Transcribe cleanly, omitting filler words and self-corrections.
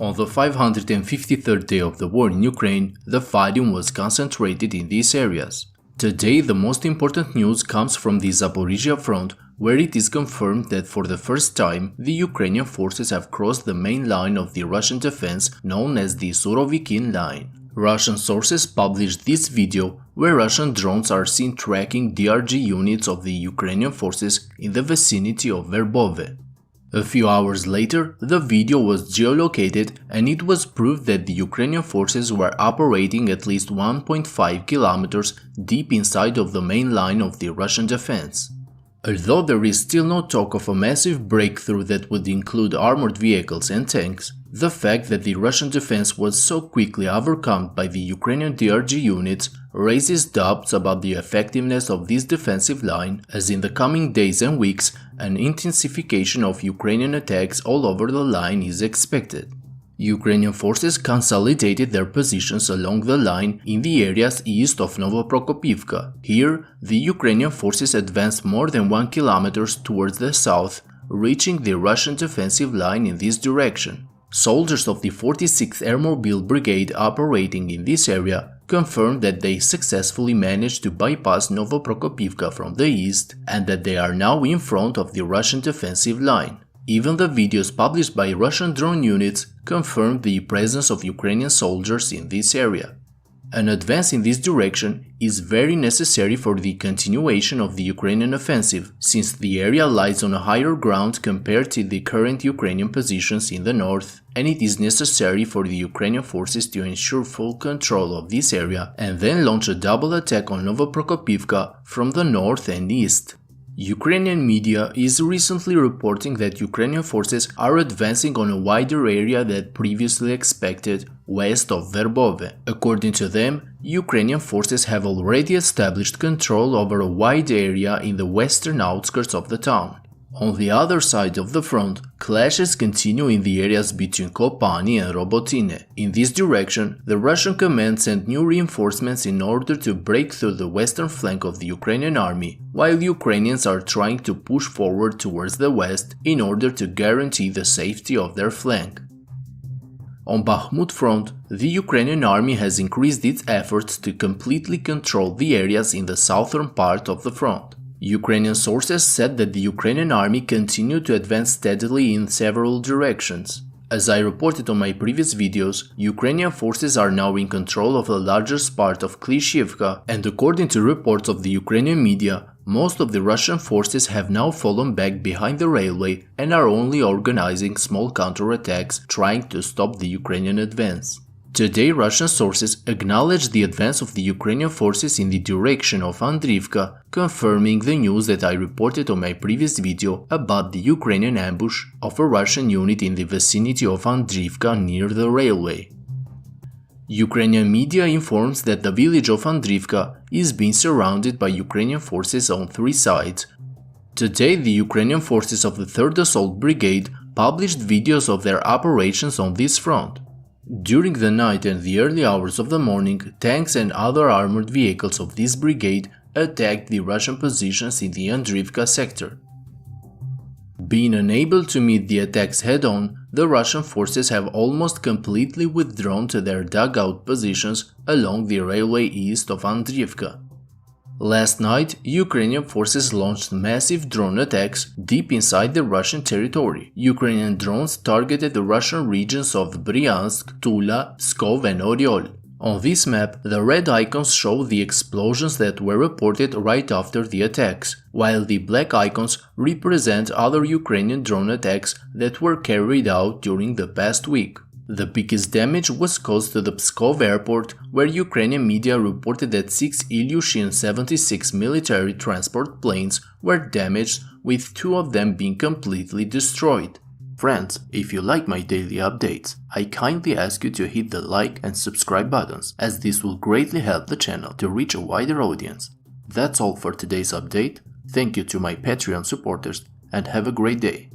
On the 553rd day of the war in Ukraine, the fighting was concentrated in these areas. Today, the most important news comes from the Zaporizhzhia front, where it is confirmed that for the first time, the Ukrainian forces have crossed the main line of the Russian defense known as the Surovikin line. Russian sources published this video where Russian drones are seen tracking DRG units of the Ukrainian forces in the vicinity of Verbove. A few hours later, the video was geolocated and it was proved that the Ukrainian forces were operating at least 1.5 kilometers deep inside of the main line of the Russian defense. Although there is still no talk of a massive breakthrough that would include armored vehicles and tanks, the fact that the Russian defense was so quickly overcome by the Ukrainian DRG units raises doubts about the effectiveness of this defensive line, as in the coming days and weeks, an intensification of Ukrainian attacks all over the line is expected. Ukrainian forces consolidated their positions along the line in the areas east of Novoprokopivka. Here, the Ukrainian forces advanced more than 1 kilometer towards the south, reaching the Russian defensive line in this direction. Soldiers of the 46th Airmobile Brigade operating in this area confirmed that they successfully managed to bypass Novoprokopivka from the east and that they are now in front of the Russian defensive line. Even the videos published by Russian drone units confirmed the presence of Ukrainian soldiers in this area. An advance in this direction is very necessary for the continuation of the Ukrainian offensive, since the area lies on a higher ground compared to the current Ukrainian positions in the north, and it is necessary for the Ukrainian forces to ensure full control of this area and then launch a double attack on Novoprokopivka from the north and east. Ukrainian media is recently reporting that Ukrainian forces are advancing on a wider area than previously expected west of Verbove. According to them, Ukrainian forces have already established control over a wide area in the western outskirts of the town. On the other side of the front, clashes continue in the areas between Kopani and Robotine. In this direction, the Russian command sent new reinforcements in order to break through the western flank of the Ukrainian army, while Ukrainians are trying to push forward towards the west in order to guarantee the safety of their flank. On Bakhmut front, the Ukrainian army has increased its efforts to completely control the areas in the southern part of the front. Ukrainian sources said that the Ukrainian army continued to advance steadily in several directions. As I reported on my previous videos, Ukrainian forces are now in control of the largest part of Klishchiivka, and according to reports of the Ukrainian media, most of the Russian forces have now fallen back behind the railway and are only organizing small counterattacks trying to stop the Ukrainian advance. Today, Russian sources acknowledged the advance of the Ukrainian forces in the direction of Andriivka, confirming the news that I reported on my previous video about the Ukrainian ambush of a Russian unit in the vicinity of Andriivka near the railway. Ukrainian media informs that the village of Andriivka is being surrounded by Ukrainian forces on three sides. Today, the Ukrainian forces of the 3rd Assault Brigade published videos of their operations on this front. During the night and the early hours of the morning, tanks and other armored vehicles of this brigade attacked the Russian positions in the Andriivka sector. Being unable to meet the attacks head-on, the Russian forces have almost completely withdrawn to their dugout positions along the railway east of Andriivka. Last night, Ukrainian forces launched massive drone attacks deep inside the Russian territory. Ukrainian drones targeted the Russian regions of Bryansk, Tula, Pskov and Oryol. On this map, the red icons show the explosions that were reported right after the attacks, while the black icons represent other Ukrainian drone attacks that were carried out during the past week. The biggest damage was caused to the Pskov airport, where Ukrainian media reported that 6 Ilyushin 76 military transport planes were damaged, with 2 of them being completely destroyed. Friends, if you like my daily updates, I kindly ask you to hit the like and subscribe buttons, as this will greatly help the channel to reach a wider audience. That's all for today's update. Thank you to my Patreon supporters and have a great day.